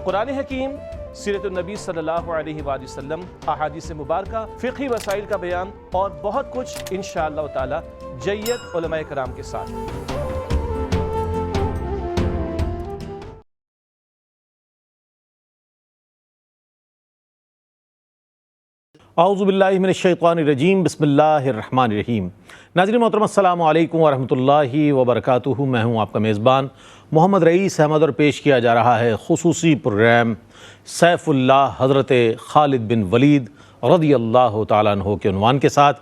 قرآن حکیم، سیرت النبی صلی اللہ علیہ وآلہ وسلم، احادیث مبارکہ، فقہی مسائل کا بیان اور بہت کچھ انشاءاللہ تعالی جید علماء کرام کے ساتھ۔ اعوذ باللہ من الشیطان الرجیم، بسم اللہ الرحمن الرحیم۔ ناظرین محترم، السلام علیکم ورحمۃ اللہ وبرکاتہ۔ میں ہوں آپ کا میزبان محمد رئیس احمد، اور پیش کیا جا رہا ہے خصوصی پروگرام سیف اللہ حضرت خالد بن ولید رضی اللہ تعالیٰ عنہ کے عنوان کے ساتھ۔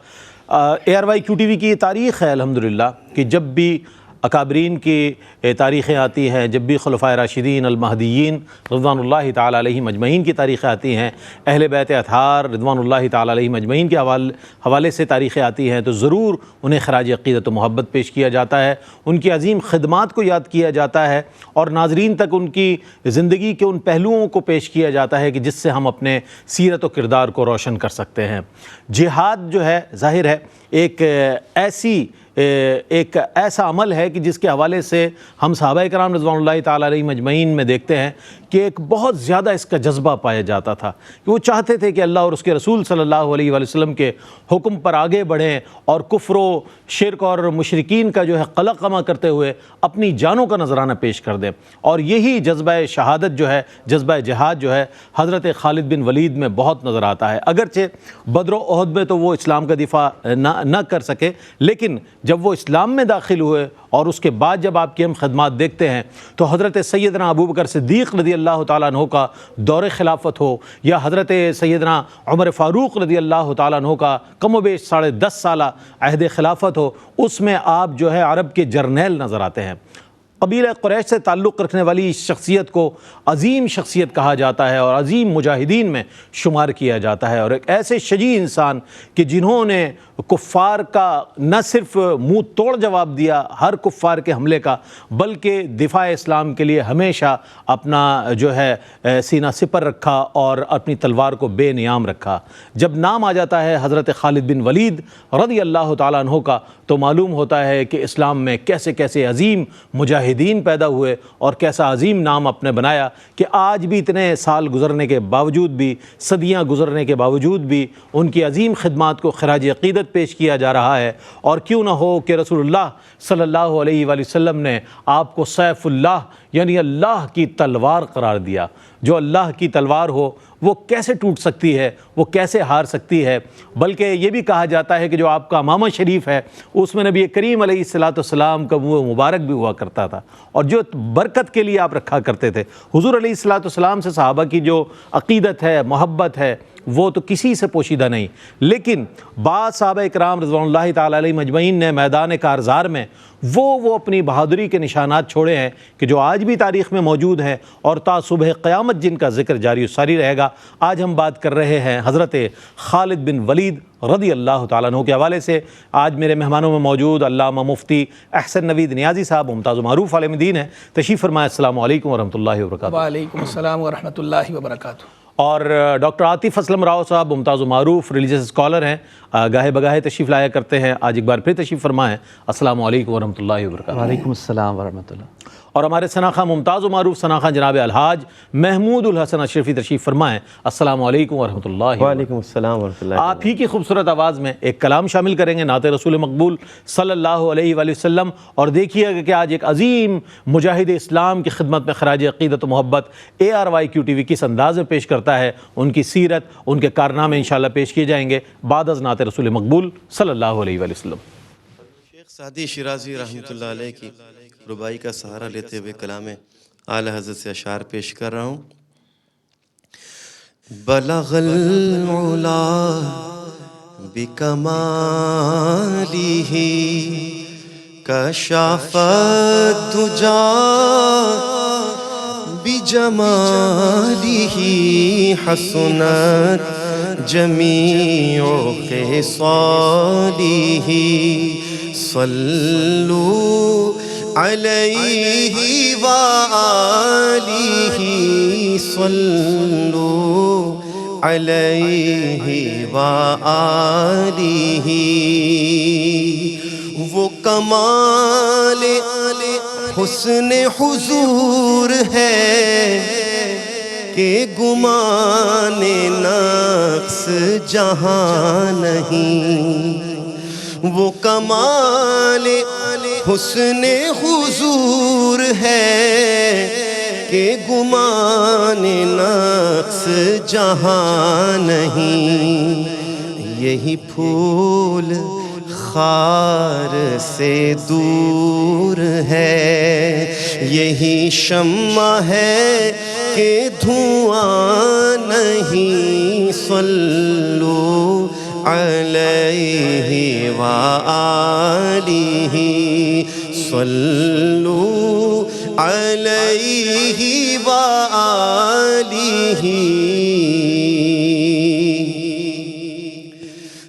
ARYQ-TV کی یہ تاریخ ہے الحمدللہ کہ جب بھی اکابرین کی تاریخیں آتی ہیں، جب بھی خلفائے راشدین المہدیین رضوان اللہ تعالیٰ علیہم اجمعین کی تاریخیں آتی ہیں، اہل بیت اطہار رضوان اللہ تعالیٰ علیہم اجمعین کے حوالے سے تاریخیں آتی ہیں، تو ضرور انہیں خراج عقیدت و محبت پیش کیا جاتا ہے، ان کی عظیم خدمات کو یاد کیا جاتا ہے، اور ناظرین تک ان کی زندگی کے ان پہلوؤں کو پیش کیا جاتا ہے کہ جس سے ہم اپنے سیرت و کردار کو روشن کر سکتے ہیں۔ جہاد جو ہے ظاہر ہے ایک ایسا عمل ہے کہ جس کے حوالے سے ہم صحابہ کرام رضوان اللہ تعالیٰ علیہم اجمعین میں دیکھتے ہیں کہ ایک بہت زیادہ اس کا جذبہ پایا جاتا تھا کہ وہ چاہتے تھے کہ اللہ اور اس کے رسول صلی اللہ علیہ وآلہ وسلم کے حکم پر آگے بڑھیں اور کفر و شرک اور مشرکین کا جو ہے قلقمہ کرتے ہوئے اپنی جانوں کا نذرانہ پیش کر دیں، اور یہی جذبہ شہادت جو ہے، جذبہ جہاد جو ہے، حضرت خالد بن ولید میں بہت نظر آتا ہے۔ اگرچہ بدر و احد میں تو وہ اسلام کا دفاع نہ کر سکے، لیکن جب وہ اسلام میں داخل ہوئے اور اس کے بعد جب آپ کی ہم خدمات دیکھتے ہیں تو حضرت سیدنا ابوبکر صدیق رضی اللہ تعالیٰ عنہ کا دور خلافت ہو، یا حضرت سیدنا عمر فاروق رضی اللہ تعالیٰ عنہ کا کم و بیش 10.5 سالہ عہد خلافت ہو، اس میں آپ جو ہے عرب کے جرنیل نظر آتے ہیں۔ قبیلہ قریش سے تعلق رکھنے والی اس شخصیت کو عظیم شخصیت کہا جاتا ہے اور عظیم مجاہدین میں شمار کیا جاتا ہے، اور ایک ایسے شجاع انسان کہ جنہوں نے کفار کا نہ صرف منہ توڑ جواب دیا ہر کفار کے حملے کا، بلکہ دفاع اسلام کے لیے ہمیشہ اپنا جو ہے سینہ سپر رکھا اور اپنی تلوار کو بے نیام رکھا۔ جب نام آ جاتا ہے حضرت خالد بن ولید رضی اللہ تعالیٰ عنہ کا تو معلوم ہوتا ہے کہ اسلام میں کیسے کیسے عظیم مجاہدین پیدا ہوئے اور کیسا عظیم نام اپنے بنایا کہ آج بھی اتنے سال گزرنے کے باوجود بھی، صدیاں گزرنے کے باوجود بھی ان کی عظیم خدمات کو خراج عقیدت پیش کیا جا رہا ہے۔ اور کیوں نہ ہو کہ رسول اللہ صلی اللہ علیہ وآلہ وسلم نے آپ کو سیف اللہ یعنی اللہ کی تلوار قرار دیا۔ جو اللہ کی تلوار ہو وہ کیسے ٹوٹ سکتی ہے، وہ کیسے ہار سکتی ہے؟ بلکہ یہ بھی کہا جاتا ہے کہ جو آپ کا امامہ شریف ہے اس میں نبی کریم علیہ السلام کا منہ مبارک بھی ہوا کرتا تھا، اور جو برکت کے لیے آپ رکھا کرتے تھے۔ حضور علیہ السلام سے صحابہ کی جو عقیدت ہے، محبت ہے، وہ تو کسی سے پوشیدہ نہیں، لیکن بعض صحابہ اکرام رضوان اللہ تعالیٰ علیہ مجمعین نے میدان کارزار میں وہ اپنی بہادری کے نشانات چھوڑے ہیں کہ جو آج بھی تاریخ میں موجود ہیں اور تا صبح قیامت جن کا ذکر جاری و ساری رہے گا۔ آج ہم بات کر رہے ہیں حضرت خالد بن ولید رضی اللہ تعالیٰ عنہ کے حوالے سے۔ آج میرے مہمانوں میں موجود علامہ مفتی احسن نوید نیازی صاحب، ممتاز و معروف عالم دین ہیں، تشریف فرمائے۔ السلام علیکم ورحمۃ اللہ وبرکاتہ۔ وعلیکم السلام ورحمۃ اللہ وبرکاتہ۔ اور ڈاکٹر عاطف اسلم راؤ صاحب ممتاز و معروف ریلیجس اسکالر ہیں، گاہے بگاہے تشریف لایا کرتے ہیں، آج ایک بار پھر تشریف فرمائیں۔ السلام علیکم ورحمۃ اللہ وبرکاتہ۔ وعلیکم السلام ورحمۃ اللہ۔ اور ہمارے ثناخواہ ممتاز و معروف ثناخواہ جناب الحاج محمود الحسن اشرفی تشریف فرمائیں۔ السلام علیکم ورحمۃ اللہ۔ وعلیکم السلام ورحمۃ اللہ۔ آپ ہی کی خوبصورت آواز میں ایک کلام شامل کریں گے، نعت رسول مقبول صلی اللہ علیہ وآلہ وسلم، اور دیکھیے گا کہ آج ایک عظیم مجاہد اسلام کی خدمت میں خراج عقیدت و محبت ARYQ-TV کس انداز میں پیش کرتا ہے، ان کی سیرت، ان کے کارنامے انشاءاللہ پیش کیے جائیں گے بعد از نعت رسول مقبول صلی اللہ علیہ وآلہ وسلم۔ شیخ سعدی شیرازی رحمۃ اللہ علیہ کی ربائی کا سہارا لیتے ہوئے کلام اعلیٰ حضرت سے اشعار پیش کر رہا ہوں۔ بلغ العلا بکمالہ کشف الدجا بجمالہ حسنت جمیع خصالہ صلوا علیہ وآلہ صلوا علیہ وآلہ۔ وہ کمال حسن حضور ہے کہ گمان نقص جہاں نہیں، وہ کمال حسن حضور ہے کہ گمان نقص جہاں نہیں۔ یہی پھول خار سے دور ہے، یہی شمع ہے کہ دھواں نہیں، صلو علیہ وآلہ، صلو علیہ وآلہ۔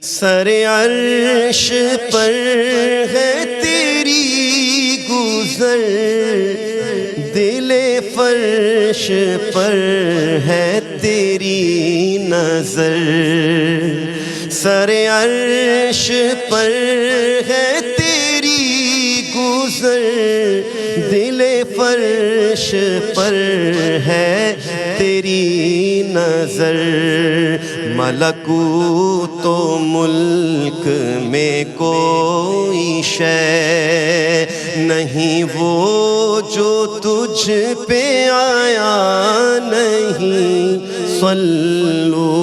سر عرش پر ہے تیری گزر، دل فرش پر ہے تیری نظر، سر عرش پر ہے تیری گزر، دل فرش پر ہے تیری نظر، ملکوت و ملک میں کوئی شے نہیں وہ جو تجھ پہ آیا نہیں، صلو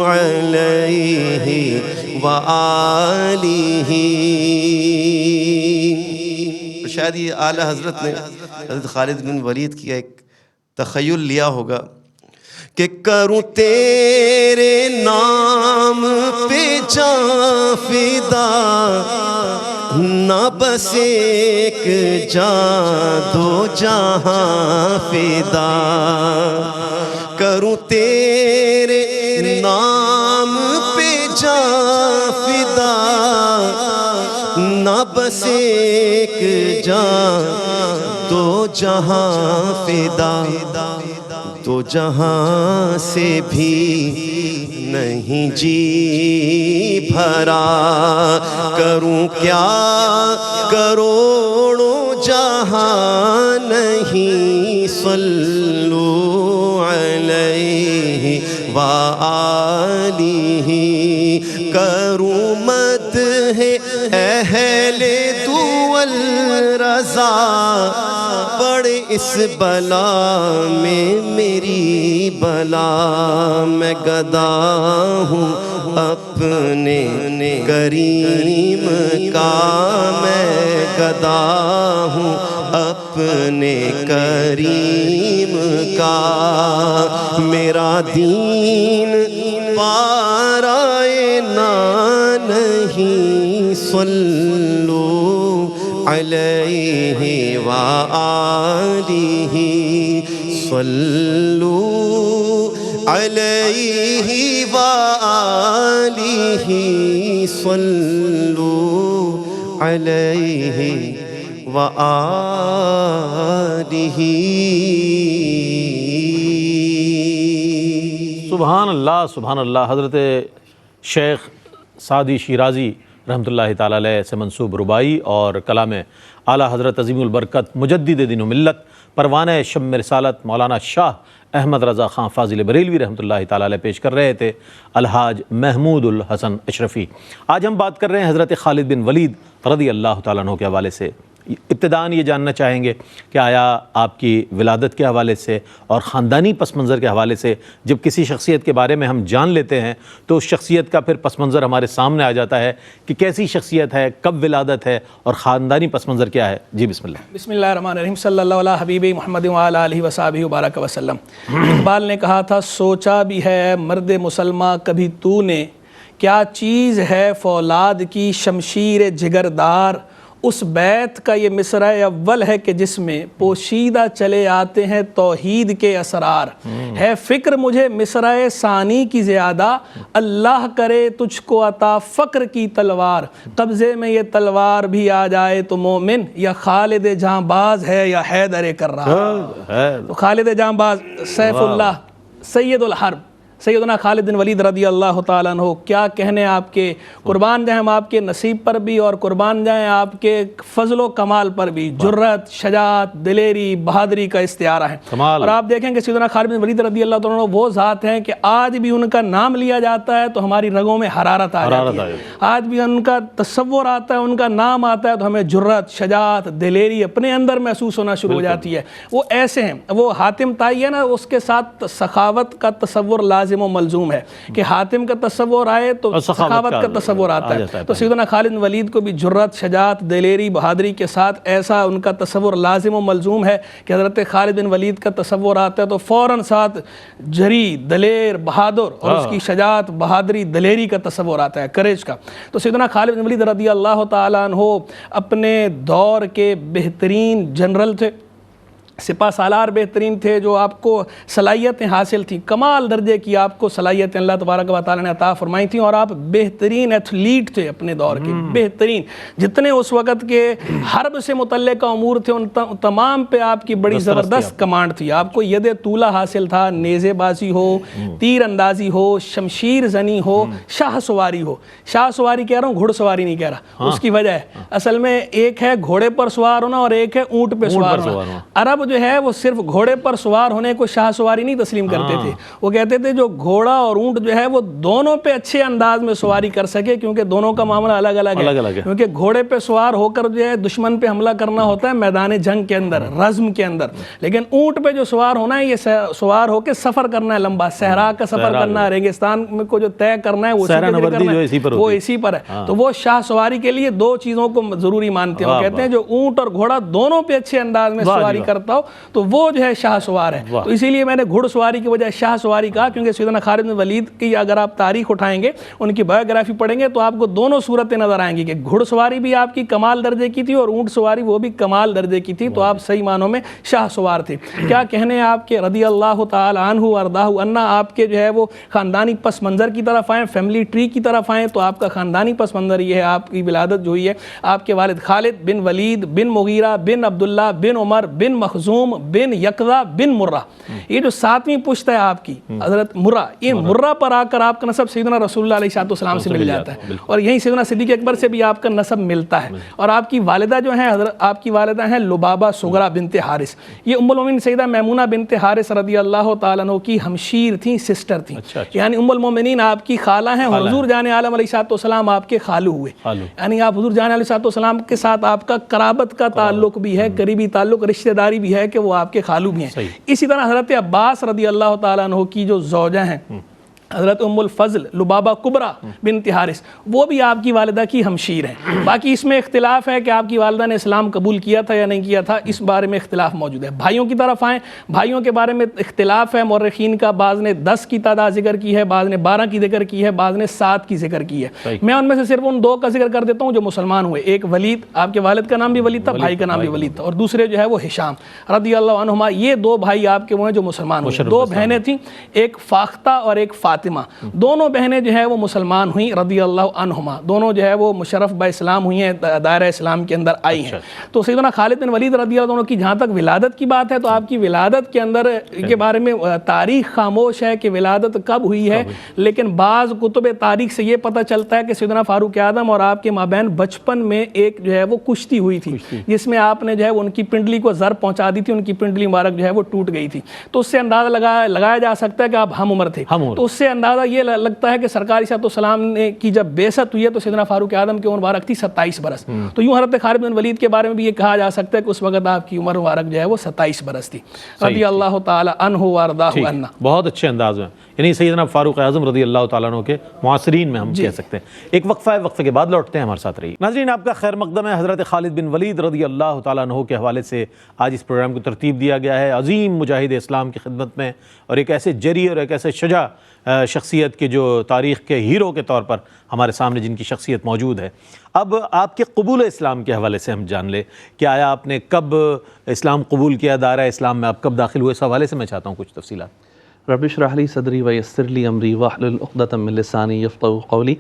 علیہ وآلہ۔ شاید یہ اعلیٰ حضرت نے حضرت خالد بن ولید کی ایک تخیل لیا ہوگا کہ کروں تیرے نام پہ جاں فدا، نہ بس ایک جاں دو جہاں فدا، کروں تیرے نام پہ جاں فدا، نہ بس ایک جاں دو جہاں فدا، دو جہاں سے بھی نہیں جی بھرا، کروں کیا کروڑوں جہاں نہیں، صلو علیہ وآلہ، کروں مدح اہل دول رضا، پڑ اس بلا میں میری بلا، میں گدا ہوں اپنے کریم کا، میں گدا ہوں اپنے کریم کا، میرا دین پارائے نہ نہیں، صلو علیہ وآلہ، صلو علیہ وآلہ، صلو علیہ وآلہ۔ سبحان اللہ سبحان اللہ۔ حضرت شیخ سعدی شیرازی رحمۃ اللہ تعالیٰ علیہ سے منسوب ربائی اور کلام اعلیٰ حضرت عظیم البرکت مجدد دین و ملت پروانہ شمع رسالت مولانا شاہ احمد رضا خان فاضل بریلوی رحمۃ اللہ تعالیٰ علیہ پیش کر رہے تھے الحاج محمود الحسن اشرفی۔ آج ہم بات کر رہے ہیں حضرت خالد بن ولید رضی اللہ تعالیٰ عنہ کے حوالے سے۔ ابتداً یہ جاننا چاہیں گے کہ آیا آپ کی ولادت کے حوالے سے اور خاندانی پس منظر کے حوالے سے جب کسی شخصیت کے بارے میں ہم جان لیتے ہیں تو اس شخصیت کا پھر پس منظر ہمارے سامنے آ جاتا ہے کہ کیسی شخصیت ہے، کب ولادت ہے اور خاندانی پس منظر کیا ہے؟ جی بسم اللہ۔ بسم اللہ الرحمن الرحیم، صلی اللہ علیہ حبیب محمد وعلی آلہ وصحبہ وبارک وسلم۔ اقبال نے کہا تھا سوچا بھی ہے مرد مسلمہ کبھی تو نے، کیا چیز ہے فولاد کی شمشیر جگردار، اس بیت کا یہ مصرع اول ہے کہ جس میں پوشیدہ چلے آتے ہیں توحید کے اسرار، ہے فکر مجھے مصرع ثانی کی زیادہ، اللہ کرے تجھ کو عطا فقر کی تلوار، قبضے میں یہ تلوار بھی آ جائے تو مومن، یا خالد جہاں باز ہے یا حیدر کرار۔ تو خالد جہاں باز سیف اللہ سید الحرب سیدنا خالد بن ولید رضی اللہ تعالیٰ عنہ کیا کہنے آپ کے، قربان جائیں ہم آپ کے نصیب پر بھی اور قربان جائیں آپ کے فضل و کمال پر بھی، جرت، شجاعت، دلیری، بہادری کا استعارہ ہے۔ اور آپ دیکھیں کہ سیدنا خالد بن ولید رضی اللہ تعالیٰ عنہ وہ ذات ہیں کہ آج بھی ان کا نام لیا جاتا ہے تو ہماری رگوں میں حرارت آ جاتی ہے، آج بھی ان کا تصور آتا ہے، ان کا نام آتا ہے تو ہمیں جرت، شجاعت، دلیری اپنے اندر محسوس ہونا شروع ہو جاتی ہے۔ وہ ایسے ہیں، وہ حاتم طائی ہے نا، اس کے ساتھ سخاوت کا تصور لازم و ملزوم ہے کہ حاتم کا تصور آئے تو سخاوت کا تصور آتا ہے۔ تو سیدنا خالد بن ولید کو بھی جرت، شجاعت، دلیری، بہادری کے ساتھ ایسا ان کا تصور لازم و ملزوم ہے کہ حضرت خالد بن ولید کا تصور آتا ہے تو فوراً ساتھ جری، دلیر، بہادر اور اس کی شجاعت، بہادری، دلیری کا تصور آتا ہے، کریج کا۔ تو سیدنا خالد بن ولید رضی اللہ تعالیٰ عنہ اپنے دور کے بہترین جنرل تھے، سپہ سالار بہترین تھے، جو آپ کو صلاحیتیں حاصل تھیں، کمال درجے کی آپ کو صلاحیتیں اللہ تبارک و تعالیٰ نے عطا فرمائی تھیں، اور آپ بہترین ایتھلیٹ تھے اپنے دور کے، بہترین، جتنے اس وقت کے حرب سے متعلقہ امور تھے ان تمام پہ آپ کی بڑی زبردست کمانڈ تھی۔ آپ کو ید طولہ حاصل تھا، نیزے بازی ہو، تیر اندازی ہو، شمشیر زنی ہو، شاہ سواری ہو۔ شاہ سواری کہہ رہا ہوں، گھڑ سواری نہیں کہہ رہا، اس کی وجہ ہے اصل میں ایک ہے گھوڑے پر سوار ہونا اور ایک ہے اونٹ پہ سوار ہونا۔ عرب جو ہے وہ صرف گھوڑے پر سوار ہونے کو شاہ سواری نہیں تسلیم کرتے تھے، وہ کہتے تھے جو گھوڑا اور اونٹ جو ہے وہ دونوں پہ اچھے انداز میں سواری کر سکے، کیونکہ دونوں کا معاملہ الگ الگ ہے۔ کیونکہ گھوڑے پہ سوار ہو کر جو ہے دشمن پہ حملہ کرنا ہوتا ہے میدان جنگ کے اندر، رزم کے اندر، لیکن اونٹ پہ جو سوار ہونا ہے یہ سوار ہو کے سفر کرنا ہے، لمبا صحرا کا سفر کرنا ہے، ریگستان کو جو طے کرنا ہے وہ اسی پر ہے۔ تو وہ شاہ سواری کے لیے دو چیزوں کو ضروری مانتے ہیں، وہ کہتے ہیں جو اونٹ اور گھوڑا دونوں پہ اچھے انداز میں سواری کرتا ہو تو وہ جو ہے شاہ سوار ہے۔ تو اسی لیے میں نے گھڑ سواری کی وجہ شاہ سواری کہا، کیونکہ سیدنا خالد بن ولید کی اگر آپ تاریخ اٹھائیں گے، ان کی بایوگرافی پڑھیں گے تو آپ کو دونوں صورتیں نظر آئیں گی کہ گھڑ سواری بھی آپ کی کمال درجے کی تھی اور اونٹ سواری وہ بھی کمال درجے کی تھی، تو آپ صحیح معنوں میں شاہ سوار تھے۔ کیا کہنے آپ کے رضی اللہ تعالی عنہ وارضاہ عنہ، آپ کے جو ہے وہ خاندانی پس منظر کی طرف آئیں، فیملی ٹری کی طرف آئیں، تو آپ کا خاندانی پس منظر یہ ہے، آپ کی ولادت جو ہوئی ہے، آپ کے والد خالد بن ولید بن مغیرہ بن عبداللہ بن عمر بن مخزوم بن یقظہ بن مرہ، یہ جو ساتویں پشت ہے آپ کی حضرت مرہ، یہ مرہ پر آ کر آپ کا نسب سیدنا رسول اللہ علیہ السلام سے مل جاتا ہے، اور یہیں سیدنا صدیق اکبر سے بھی آپ کا نسب ملتا ہے۔ اور آپ کی والدہ جو ہیں حضرت، آپ کی والدہ ہیں لبابہ صغرا بنت حارث، یہ ام المومنین سیدہ میمونہ بنت حارث رضی اللہ تعالیٰ عنہ کی ہمشیر تھیں، سسٹر تھیں، یعنی ام المومنین آپ کی خالہ ہیں، اور حضور جان عالم علیہ السلام آپ کے خالو ہوئے، یعنی آپ حضور جان علیہ السلام کے ساتھ آپ کا قرابت کا تعلق بھی ہے، قریبی تعلق، رشتہ داری بھی ہے کہ وہ آپ کے خالو بھی ہیں۔ اسی طرح حضرت عباس رضی اللہ تعالیٰ عنہ کی جو زوجہ ہیں حضرت ام الفضل لبابہ کبرا بنت حارث، وہ بھی آپ کی والدہ کی ہمشیر ہیں۔ باقی اس میں اختلاف ہے کہ آپ کی والدہ نے اسلام قبول کیا تھا یا نہیں کیا تھا، اس بارے میں اختلاف موجود ہے۔ بھائیوں کی طرف آئیں، بھائیوں کے بارے میں اختلاف ہے مورخین کا، بعض نے 10 کی تعداد ذکر کی ہے، بعض نے 12 کی ذکر کی ہے، بعض نے 7 کی ذکر کی ہے۔ میں ان میں سے صرف ان 2 کا ذکر کر دیتا ہوں جو مسلمان ہوئے، ایک ولید، آپ کے والد کا نام بھی ولید تھا، بھائی کا نام بھی ولید تھا، اور دوسرے جو ہے وہ ہشام رضی اللہ عنہما، یہ 2 بھائی آپ کے وہ ہیں جو مسلمان ہوئے۔ 2 بہنیں تھیں، ایک فاختہ اور ایک فاطمہ، دونوں بہنیں جو ہے وہ مسلمان ہوئیں رضی اللہ عنہما، دونوں جو ہے وہ مشرف با اسلام ہوئی ہیں، دائرہ اسلام کے اندر آئی ہیں۔ تو سیدنا خالد بن ولید رضی اللہ عنہ کی جہاں تک ولادت کی بات ہے تو آپ کی ولادت کے اندر کے بارے میں تاریخ خاموش ہے کہ ولادت کب ہوئی ہے، لیکن بعض کتب تاریخ سے یہ پتہ چلتا ہے کہ سیدنا فاروق اعظم اور آپ کے مابین بچپن میں ایک جو ہے وہ کشتی ہوئی تھی، جس میں آپ نے جو ہے ان کی پنڈلی کو ضرب پہنچا دی تھی، ان کی پنڈلی مبارک جو ہے وہ ٹوٹ گئی تھی۔ تو اس سے اندازہ لگایا جا سکتا ہے کہ آپ ہم عمر تھے، تو اس سے اندازہ یہ لگتا ہے کہ سرکار صلی اللہ علیہ وسلم نے کی جب بعثت ہوئی ہے تو سیدنا فاروق اعظم کی عمر مبارک تھی 27 برس۔ تو یوں حضرت خالد بن ولید کے بارے میں بھی یہ کہا جا سکتا ہے کہ اس وقت آپ کی عمر مبارک جو ہے وہ 27 برس تھی رضی اللہ تعالی عنہ وارضاہ عنہ۔ بہت اچھے انداز میں، یعنی سیدنا فاروق اعظم رضی اللہ تعالیٰ عنہ کے معاصرین میں ہم کہہ سکتے ہیں۔ ایک وقفہ ہے، وقفے کے بعد لوٹتے ہیں، ہمارے ساتھ رہیے۔ ناظرین، آپ کا خیر مقدم ہے۔ حضرت خالد بن ولید رضی اللہ تعالیٰ عنہ کے حوالے سے آج اس پروگرام کو ترتیب دیا گیا ہے، عظیم مجاہد اسلام کی خدمت میں، اور ایک ایسے جری اور ایک ایسے شجاع شخصیت کے جو تاریخ کے ہیرو کے طور پر ہمارے سامنے جن کی شخصیت موجود ہے۔ اب آپ کے قبول اسلام کے حوالے سے ہم جان لیں کہ آیا آپ نے کب اسلام قبول کیا، دائرہ اسلام میں آپ کب داخل ہوئے، اس حوالے سے میں چاہتا ہوں کچھ تفصیلات۔ رب اشرح لی صدری ویسر لی امری واحلل عقدۃ من لسانی یفقہوا قولی۔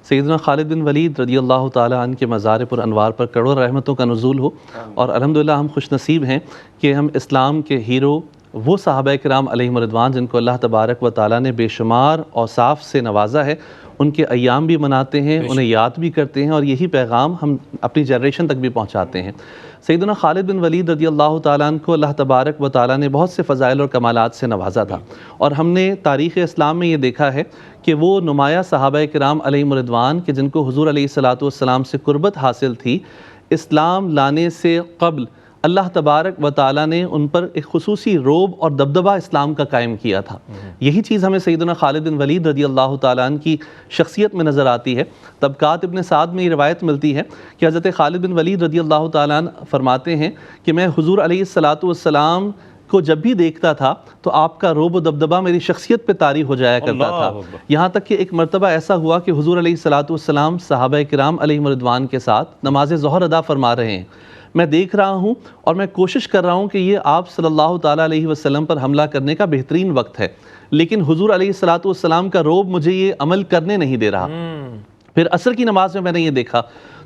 سیدنا خالد بن ولید رضی اللہ تعالیٰ عنہ کے مزار پر انوار پر کروڑوں رحمتوں کا نزول ہو، اور الحمدللہ ہم خوش نصیب ہیں کہ ہم اسلام کے ہیرو وہ صحابہ کرام علیہم رضوان جن کو اللہ تبارک و تعالیٰ نے بے شمار اوصاف سے نوازا ہے، ان کے ایام بھی مناتے ہیں، انہیں یاد بھی کرتے ہیں، اور یہی پیغام ہم اپنی جنریشن تک بھی پہنچاتے ہیں۔ سیدنا خالد بن ولید رضی اللہ تعالیٰ عنہ کو اللہ تبارک و تعالیٰ نے بہت سے فضائل اور کمالات سے نوازا تھا، اور ہم نے تاریخ اسلام میں یہ دیکھا ہے کہ وہ نمایاں صحابہ کرام علیہم رضوان کہ جن کو حضور علیہ الصلاۃ والسلام سے قربت حاصل تھی، اسلام لانے سے قبل اللہ تبارک و تعالیٰ نے ان پر ایک خصوصی رعب اور دبدبہ اسلام کا قائم کیا تھا۔ یہی چیز ہمیں سیدنا خالد بن ولید رضی اللہ تعالیٰ عنہ کی شخصیت میں نظر آتی ہے۔ طبقات ابن سعد میں یہ روایت ملتی ہے کہ حضرت خالد بن ولید رضی اللہ تعالیٰ عنہ فرماتے ہیں کہ میں حضور علیہ الصلاۃ والسلام کو جب بھی دیکھتا تھا تو آپ کا رعب و دبدبہ میری شخصیت پہ طاری ہو جایا کرتا تھا، یہاں تک کہ ایک مرتبہ ایسا ہوا کہ حضور علیہ الصلاۃ والسلام صحابہ کرام علیہم رضوان کے ساتھ نماز ظہر ادا فرما رہے ہیں، میں دیکھ رہا ہوں اور میں کوشش کر رہا ہوں کہ یہ آپ صلی اللہ تعالیٰ علیہ وسلم پر حملہ کرنے کا بہترین وقت ہے، لیکن حضور علیہ الصلاۃ والسلام کا رعب مجھے یہ عمل کرنے نہیں دے رہا۔ پھر عصر کی نماز میں نے یہ دیکھا،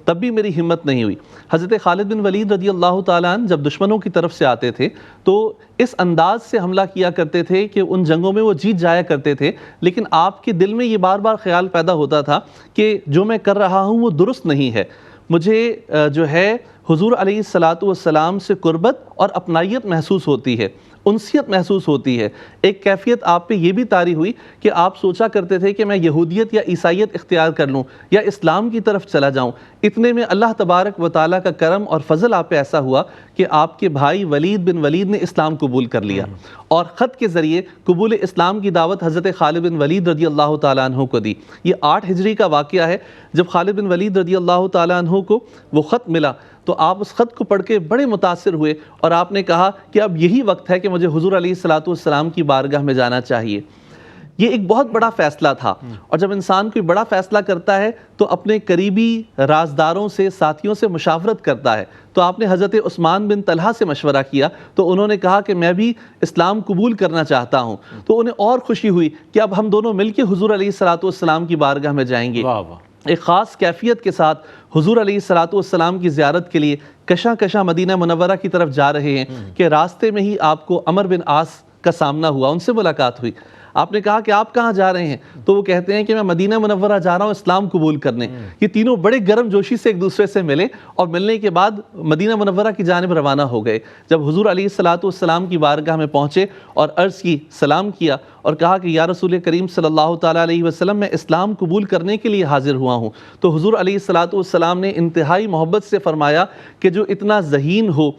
تب بھی میری ہمت نہیں ہوئی۔ حضرت خالد بن ولید رضی اللہ تعالیٰ عنہ جب دشمنوں کی طرف سے آتے تھے تو اس انداز سے حملہ کیا کرتے تھے کہ ان جنگوں میں وہ جیت جایا کرتے تھے، لیکن آپ کے دل میں یہ بار بار خیال پیدا ہوتا تھا کہ جو میں کر رہا ہوں وہ درست نہیں ہے، مجھے جو ہے حضور علیہ الصلاۃ والسلام سے قربت اور اپنائیت محسوس ہوتی ہے، انسیت محسوس ہوتی ہے۔ ایک کیفیت آپ پہ یہ بھی طاری ہوئی کہ آپ سوچا کرتے تھے کہ میں یہودیت یا عیسائیت اختیار کر لوں یا اسلام کی طرف چلا جاؤں۔ اتنے میں اللہ تبارک و تعالیٰ کا کرم اور فضل آپ پہ ایسا ہوا کہ آپ کے بھائی ولید بن ولید نے اسلام قبول کر لیا، اور خط کے ذریعے قبول اسلام کی دعوت حضرت خالد بن ولید رضی اللہ تعالیٰ عنہ کو دی۔ یہ 8 ہجری کا واقعہ ہے، جب خالد بن ولید رضی اللہ تعالیٰ عنہ کو وہ خط ملا تو آپ اس خط کو پڑھ کے بڑے متاثر ہوئے، اور آپ نے کہا کہ اب یہی وقت ہے کہ مجھے حضور علیہ الصلاۃ والسلام کی بارگاہ میں جانا چاہیے۔ یہ ایک بہت بڑا فیصلہ تھا، اور جب انسان کوئی بڑا فیصلہ کرتا ہے تو اپنے قریبی رازداروں سے، ساتھیوں سے مشاورت کرتا ہے۔ تو آپ نے حضرت عثمان بن طلحہ سے مشورہ کیا تو انہوں نے کہا کہ میں بھی اسلام قبول کرنا چاہتا ہوں، تو انہیں اور خوشی ہوئی کہ اب ہم دونوں مل کے حضور علیہ الصلاۃ والسلام کی بارگاہ میں جائیں گے۔ ایک خاص کیفیت کے ساتھ حضور علیہ الصلاۃ والسلام کی زیارت کے لیے کشاں کشاں مدینہ منورہ کی طرف جا رہے ہیں کہ راستے میں ہی آپ کو عمر بن عاص کا سامنا ہوا، ان سے ملاقات ہوئی۔ آپ نے کہا کہ آپ کہاں جا رہے ہیں؟ تو وہ کہتے ہیں کہ میں مدینہ منورہ جا رہا ہوں اسلام قبول کرنے۔ یہ تینوں بڑے گرم جوشی سے ایک دوسرے سے ملے، اور ملنے کے بعد مدینہ منورہ کی جانب روانہ ہو گئے۔ جب حضور علیہ الصلاۃ والسلام کی بارگاہ میں پہنچے اور عرض کی، سلام کیا اور کہا کہ یا رسول کریم صلی اللہ تعالیٰ علیہ وسلم میں اسلام قبول کرنے کے لیے حاضر ہوا ہوں، تو حضور علیہ الصلاۃ والسلام نے انتہائی محبت سے فرمایا کہ جو اتنا ذہین ہو،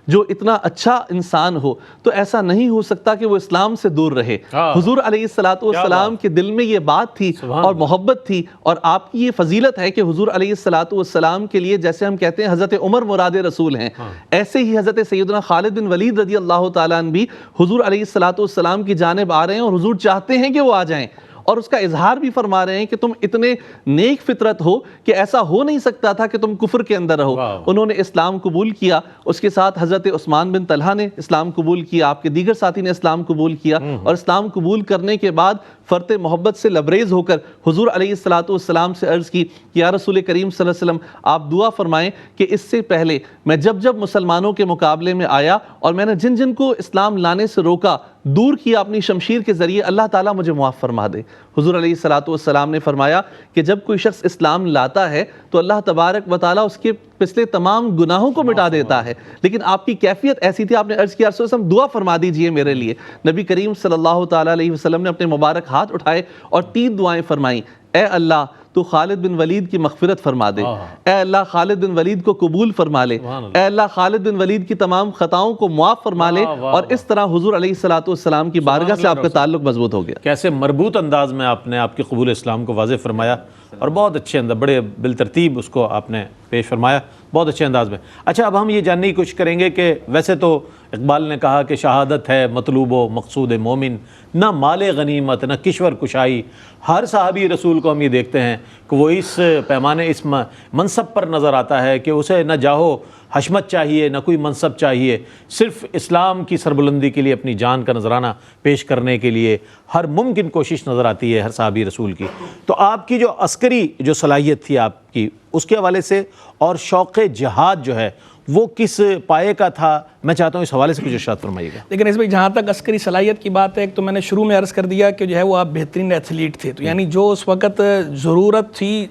جو اتنا اچھا انسان ہو، تو ایسا نہیں ہو سکتا کہ وہ اسلام سے دور رہے۔ حضور علیہ الصلاۃ والسلام کے دل میں یہ بات تھی اور محبت تھی، اور آپ کی یہ فضیلت ہے کہ حضور علیہ الصلاۃ والسلام کے لیے جیسے ہم کہتے ہیں حضرت عمر مراد رسول ہیں، ایسے ہی حضرت سیدنا خالد بن ولید رضی اللہ تعالیٰ عنہ بھی حضور علیہ الصلاۃ والسلام کی جانب آ رہے ہیں، اور حضور چاہتے ہیں کہ وہ آ جائیں، اور اس کا اظہار بھی فرما رہے ہیں کہ تم اتنے نیک فطرت ہو کہ ایسا ہو نہیں سکتا تھا کہ تم کفر کے اندر رہو۔ انہوں نے اسلام قبول کیا، اس کے ساتھ حضرت عثمان بن طلحہ نے اسلام قبول کیا، آپ کے دیگر ساتھی نے اسلام قبول کیا، اور اسلام قبول کرنے کے بعد فرط محبت سے لبریز ہو کر حضور علیہ الصلاۃ والسلام سے عرض کی کہ یا رسول کریم صلی اللہ علیہ وسلم آپ دعا فرمائیں کہ اس سے پہلے میں جب مسلمانوں کے مقابلے میں آیا اور میں نے جن جن کو اسلام لانے سے روکا، دور کیا اپنی شمشیر کے ذریعے، اللہ تعالیٰ مجھے معاف فرما دے۔ حضور علیہ الصلاۃ والسلام نے فرمایا کہ جب کوئی شخص اسلام لاتا ہے تو اللہ تبارک و تعالیٰ اس کے پچھلے تمام گناہوں کو مٹا دیتا ہے، لیکن آپ کی کیفیت ایسی تھی، آپ نے عرض کیا رسول اللہ دعا فرما دیجئے میرے لیے۔ نبی کریم صلی اللہ تعالیٰ علیہ وسلم نے اپنے مبارک ہاتھ اٹھائے اور 3 دعائیں فرمائیں۔ اے اللہ تو خالد بن ولید کی مغفرت فرما دے، اے اللہ خالد بن ولید کو قبول فرما لے، اے اللہ خالد بن ولید کی تمام خطاؤں کو معاف فرما لے، اور اس طرح حضور علیہ الصلاۃ والسلام کی بارگاہ سے آپ کا تعلق مضبوط ہو گیا۔ کیسے مربوط انداز میں آپ نے آپ کی قبول اسلام کو واضح فرمایا، اور بہت اچھے انداز، بڑے بالترتیب اس کو آپ نے پیش فرمایا، بہت اچھے انداز میں۔ اچھا، اب ہم یہ جاننے کی کوشش کریں گے کہ ویسے تو اقبال نے کہا کہ شہادت ہے مطلوب و مقصود مومن، نہ مال غنیمت نہ کشور کشائی۔ ہر صحابی رسول کو ہم یہ دیکھتے ہیں کہ وہ اس پیمانے، اس منصب پر نظر آتا ہے کہ اسے نہ جاہو حشمت چاہیے، نہ کوئی منصب چاہیے، صرف اسلام کی سربلندی کے لیے اپنی جان کا نذرانہ پیش کرنے کے لیے ہر ممکن کوشش نظر آتی ہے ہر صحابی رسول کی۔ تو آپ کی جو عسکری جو صلاحیت تھی آپ کی، اس کے حوالے سے، اور شوق جہاد جو ہے وہ کس پائے کا تھا، میں چاہتا ہوں اس حوالے سے کچھ ارشاد فرمائیے گا۔ لیکن اس میں جہاں تک عسکری صلاحیت کی بات ہے، ایک تو میں نے شروع میں عرض کر دیا کہ جو ہے وہ آپ بہترین ایتھلیٹ تھے، تو یعنی جو اس وقت ضرورت تھی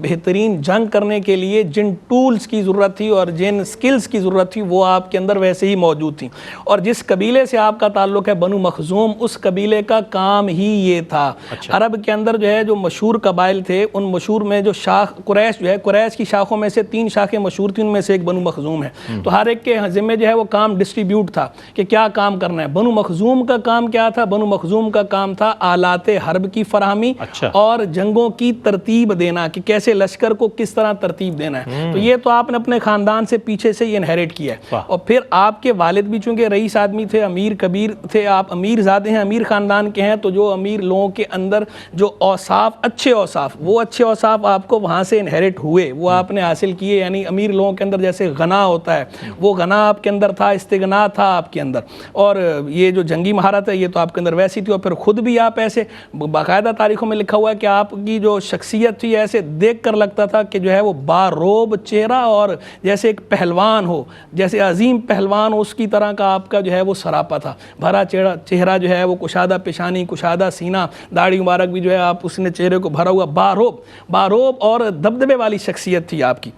بہترین جنگ کرنے کے لیے، جن ٹولز کی ضرورت تھی اور جن سکلز کی ضرورت تھی وہ آپ کے اندر ویسے ہی موجود تھیں۔ اور جس قبیلے سے آپ کا تعلق ہے بنو مخزوم، اس قبیلے کا کام ہی یہ تھا۔ عرب کے اندر جو ہے جو مشہور قبائل تھے، ان مشہور میں جو شاخ قریش جو ہے، قریش کی شاخوں میں سے 3 شاخیں مشہور تھیں، ان میں سے ایک بنو مخزوم ہے۔ تو ہر ایک کے ذمہ جو ہے وہ کام ڈسٹریبیوٹ تھا کہ کیا کام کرنا ہے۔ بنو مخزوم کا کام کیا تھا؟ بنو مخزوم کا کام تھا آلات حرب کی فراہمی اور جنگوں کی ترتیب دینا، کہ کیسے لشکر کو کس طرح ترتیب دینا ہے۔ تو یہ تو آپ نے اپنے خاندان سے پیچھے سے یہ انہیریٹ کیا ہے۔ اور پھر آپ کے والد بھی چونکہ رئیس آدمی تھے، امیر کبیر تھے، آپ امیر زادے ہیں، امیر خاندان کے ہیں، تو جو امیر لوگوں کے اندر جو اوصاف، اچھے اوصاف، وہ اچھے اوصاف آپ کو وہاں سے انہیریٹ ہوئے، وہ آپ نے حاصل کیے۔ یعنی امیر لوگوں کے اندر جیسے غنا ہوتا ہے، وہ غنا آپ کے اندر تھا، استغنا تھا آپ کے اندر، اور یہ جو جنگی مہارت ہے یہ تو آپ کے اندر ویسی تھی۔ اور پھر خود بھی آپ ایسے، باقاعدہ تاریخوں میں لکھا ہوا ہے کہ آپ کی جو شخصیت تھی ایسے دیکھ کر لگتا تھا کہ جو ہے وہ باروب چہرہ، اور جیسے ایک پہلوان ہو، جیسے عظیم پہلوان ہو، اس کی طرح کا آپ کا جو ہے وہ سراپا تھا، بھرا چہرہ جو ہے وہ، کشادہ پیشانی، کشادہ سینہ، داڑھی مبارک بھی جو ہے آپ اس نے چہرے کو بھرا ہوا، باروب اور دبدبے والی شخصیت تھی آپ کی،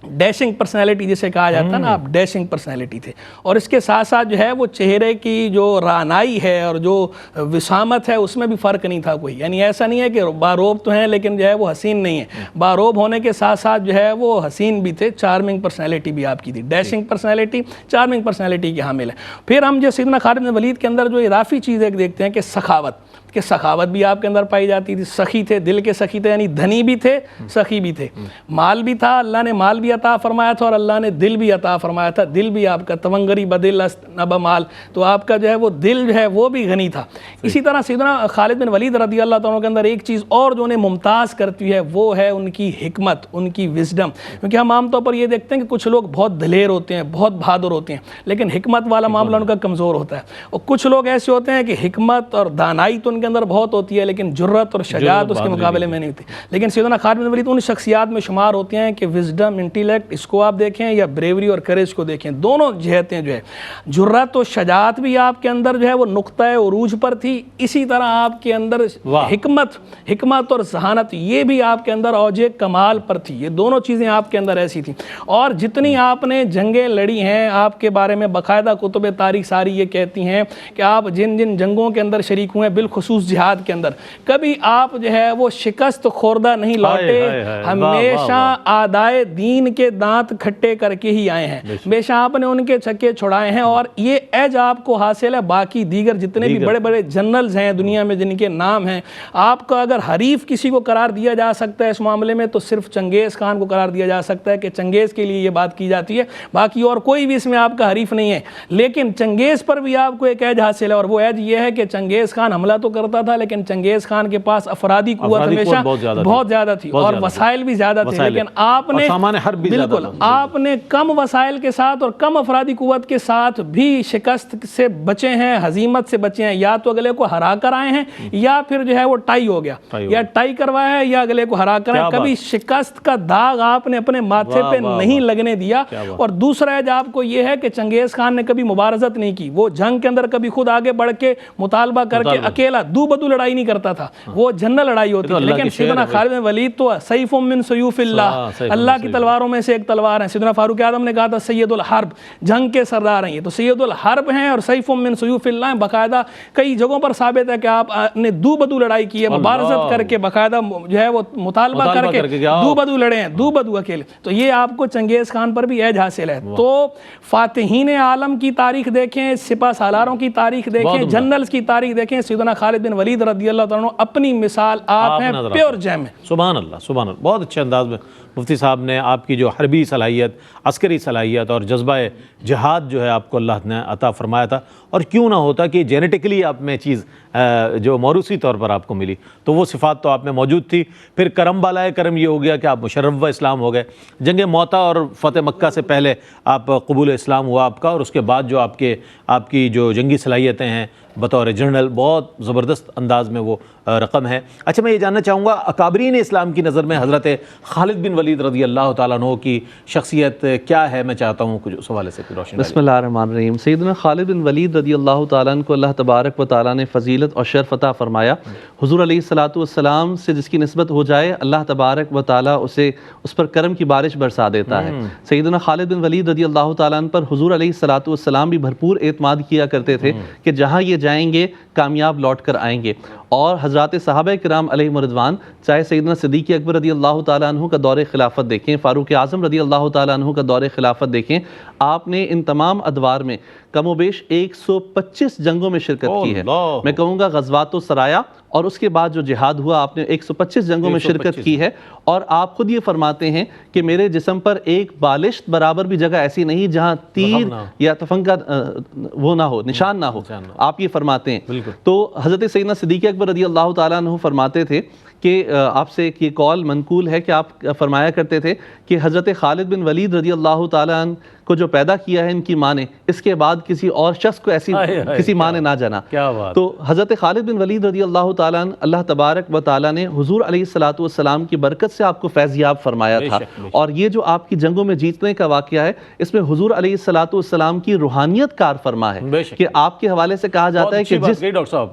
ڈیشنگ پرسنالٹی جسے کہا جاتا ہے نا، آپ ڈیشنگ پرسنالٹی تھے۔ اور اس کے ساتھ ساتھ جو ہے وہ چہرے کی جو رعنائی ہے اور جو وسامت ہے اس میں بھی فرق نہیں تھا کوئی، یعنی ایسا نہیں ہے کہ باروب تو ہیں لیکن جو ہے وہ حسین نہیں ہے، باروب ہونے کے ساتھ ساتھ جو ہے وہ حسین بھی تھے، چارمنگ پرسنالٹی بھی آپ کی تھی، ڈیشنگ پرسنالٹی، چارمنگ پرسنالٹی کے حامل ہے۔ پھر ہم جو سیدنا خالد بن ولید کے اندر جو اضافی چیز ایک دیکھتے ہیں کہ سخاوت بھی آپ کے اندر پائی جاتی تھی، سخی تھے، دل کے سخی تھے، یعنی دھنی بھی تھے، سخی بھی تھے، مال بھی تھا، اللہ نے مال بھی عطا فرمایا تھا اور اللہ نے دل بھی عطا فرمایا تھا، دل بھی آپ کا تونگری بدل نب مال، تو آپ کا جو ہے وہ دل جو ہے وہ بھی غنی تھا۔ اسی طرح سیدنا خالد بن ولید رضی اللہ تعالیٰ کے اندر ایک چیز اور جو انہیں ممتاز کرتی ہے وہ ہے ان کی حکمت، ان کی وزڈم، کیونکہ ہم عام طور پر یہ دیکھتے ہیں کہ کچھ لوگ بہت دلیر ہوتے ہیں، بہت بہادر ہوتے ہیں، لیکن حکمت والا معاملہ ان کا کمزور ہوتا ہے، اور کچھ لوگ ایسے ہوتے ہیں کہ حکمت اور دانائی تو ان کے اندر بہت ہوتی ہے لیکن جرت اور شجاعت اس کے مقابلے میں نہیں ہوتی۔ لیکن سیدنا خالد بن ولید ان شخصیات میں شمار ہوتے ہیں کہ وزڈم، انٹیلیکٹ، اس کو آپ دیکھیں یا بریوری اور کریج کو دیکھیں، دونوں جہتیں جو ہے، جرت و شجاعت بھی آپ کے اندر جو ہے وہ نقطہ عروج پر تھی، اسی طرح آپ کے اندر حکمت اور ذہانت یہ بھی آپ کے اندر اوج کمال پر تھی، یہ دونوں چیزیں آپ کے اندر ایسی تھیں۔ اور جتنی آپ نے جنگیں لڑی ہیں، آپ کے بارے میں باقاعدہ کتب تاریخ ساری یہ کہتی ہیں کہ آپ جن جن جنگوں کے اندر شریک ہوئے ہیں، بالخصوص جہاد کے اندر، کبھی آپ جو ہے وہ شکست خوردہ نہیں لوٹے، ہمیشہ آدائے دین کے دانت کھٹے کر کے ہی آئے ہیں، ہمیشہ آپ نے ان کے چھکے چھڑائے ہیں، اور یہ ایج آپ کو حاصل ہے۔ باقی دیگر جتنے بھی بڑے بڑے جنرلز ہیں دنیا میں جن کے نام ہیں، آپ کو اگر حریف کسی کو قرار دیا جا سکتا ہے اس معاملے میں تو صرف چنگیز خان کو قرار دیا جا سکتا ہے، کہ چنگیز کے لیے یہ بات کی جاتی ہے، باقی اور کوئی بھی اس میں آپ کا حریف نہیں ہے۔ لیکن چنگیز پر بھی آپ کو ایک ایج حاصل ہے، اور وہ ایج یہ ہے کہ چنگیز خان حملہ تو کرتا تھا لیکن چنگیز خان کے پاس افرادی قوت ہمیشہ بہت زیادہ تھی اور وسائل بھی زیادہ تھے، لیکن آپ نے بالکل آپ نے کم وسائل کے ساتھ اور کم افرادی قوت کے ساتھ بھی شکست سے بچے ہیں، ہزیمت سے بچے ہیں، یا تو اگلے کو ہرا کر آئے ہیں یا پھر جو ہے وہ ٹائی ہو گیا، یا ٹائی کروایا ہے یا اگلے کو ہرا کر، کبھی شکست کا داغ آپ نے اپنے ماتھے پہ نہیں لگنے دیا۔ اور دوسرا ایج آپ کو یہ ہے کہ چنگیز خان نے کبھی مبارزت نہیں کی، وہ جنگ کے اندر کبھی خود آگے بڑھ کے مطالبہ کر کے اکیلا دو بدو لڑائی نہیں کرتا تھا، وہ جنرل لڑائی ہوتی تھی۔ لیکن سیدنا خالد بن ولید تو سیف من سیوف اللہ کی تلواروں میں سے ایک تلوار ہے۔ سیدنا فاروق اعظم نے کہا تھا سید الحرب، جنگ کے سردار ہیں یہ، تو سید الحرب ہیں اور سیف من سیوف اللہ ہیں۔ باقاعدہ کئی جگہوں پر ثابت ہے کہ آپ نے دو بدو لڑائی کی ہے، مبارزت کر کے باقاعدہ جو ہے وہ مطالبہ کر کے دو بدو لڑے ہیں، دو بدو اکیلے، تو یہ آپ کو چنگیز خان پر بھی ایج حاصل ہے۔ تو فاتحین عالم کی تاریخ دیکھیں، سپہ سالاروں کی تاریخ دیکھیں، جنرلز کی تاریخ دیکھیں، سیدنا خالد بن ولید رضی اللہ تعالیٰ عنہ اپنی مثال آپ ہیں، پیور جیم ہے۔ سبحان اللہ، سبحان اللہ، بہت اچھے انداز میں مفتی صاحب نے آپ کی جو حربی صلاحیت، عسکری صلاحیت اور جذبہ جہاد جو ہے آپ کو اللہ نے عطا فرمایا تھا، اور کیوں نہ ہوتا کہ جینیٹکلی آپ میں چیز جو موروثی طور پر آپ کو ملی، تو وہ صفات تو آپ میں موجود تھی۔ پھر کرم بالائے کرم یہ ہو گیا کہ آپ مشرف و اسلام ہو گئے، جنگ موتا اور فتح مکہ سے پہلے آپ قبول اسلام ہوا آپ کا، اور اس کے بعد جو آپ کی جو جنگی صلاحیتیں ہیں، بطور جنرل، بہت زبردست انداز میں وہ رقم ہے۔ اچھا، میں یہ جاننا چاہوں گا اکابرین اسلام کی نظر میں حضرت خالد بن ولید رضی اللہ تعالیٰ عنہ کی شخصیت کیا ہے؟ میں چاہتا ہوں کچھ اس حوالے سے روشنی ڈالیں۔ بسم اللہ الرحمن الرحیم۔ سیدنا خالد بن ولید رضی اللہ تعالیٰ عنہ کو اللہ تبارک و تعالیٰ نے فضیلت اور شرف عطا فرمایا۔ حضور علیہ الصلوۃ والسلام سے جس کی نسبت ہو جائے اللہ تبارک و تعالیٰ اس پر کرم کی بارش برسا دیتا ہے۔ سیدنا خالد بن ولید رضی اللہ تعالیٰ عنہ پر حضور علیہ الصلوۃ والسلام بھی بھرپور اعتماد کیا کرتے تھے کہ جہاں یہ جائیں گے کامیاب لوٹ کر آئیں گے۔ اور حضرات صحابہ کرام علیہم رضوان، چاہے سیدنا صدیق اکبر رضی اللہ تعالیٰ عنہ کا دور خلافت دیکھیں، فاروق اعظم رضی اللہ تعالیٰ عنہ کا دور خلافت دیکھیں، آپ نے ان تمام ادوار میں کم و بیش 125 جنگوں میں شرکت کی ہے۔ میں کہوں گا غزوات و سرایا اور اس کے بعد جو جہاد ہوا آپ نے 125 جنگوں میں شرکت کی ہے۔ اور آپ خود یہ فرماتے ہیں کہ میرے جسم پر ایک بالشت برابر بھی جگہ ایسی نہیں جہاں تیر یا تفنگ کا وہ نہ ہو، نشان نہ ہو، آپ یہ فرماتے ہیں۔ تو حضرت سیدنا صدیق اکبر رضی اللہ تعالیٰ عنہ فرماتے تھے کہ آپ سے ایک یہ قول منقول ہے کہ آپ فرمایا کرتے تھے کہ حضرت خالد بن ولید رضی اللہ تعالیٰ عنہ کو جو پیدا کیا ہے ان کی ماں نے، اس کے بعد کسی اور شخص کو ایسی کسی ماں نے نہ جانا۔ تو حضرت خالد بن ولید رضی اللہ تعالیٰ عنہ اللہ تبارک و تعالیٰ نے حضور علیہ الصلوۃ والسلام کی برکت سے آپ کو فیض یاب فرمایا تھا۔ اور یہ جو آپ کی جنگوں میں جیتنے کا واقعہ ہے، اس میں حضور علیہ الصلوۃ والسلام کی روحانیت کار فرما ہے کہ آپ کے حوالے سے کہا جاتا ہے کہ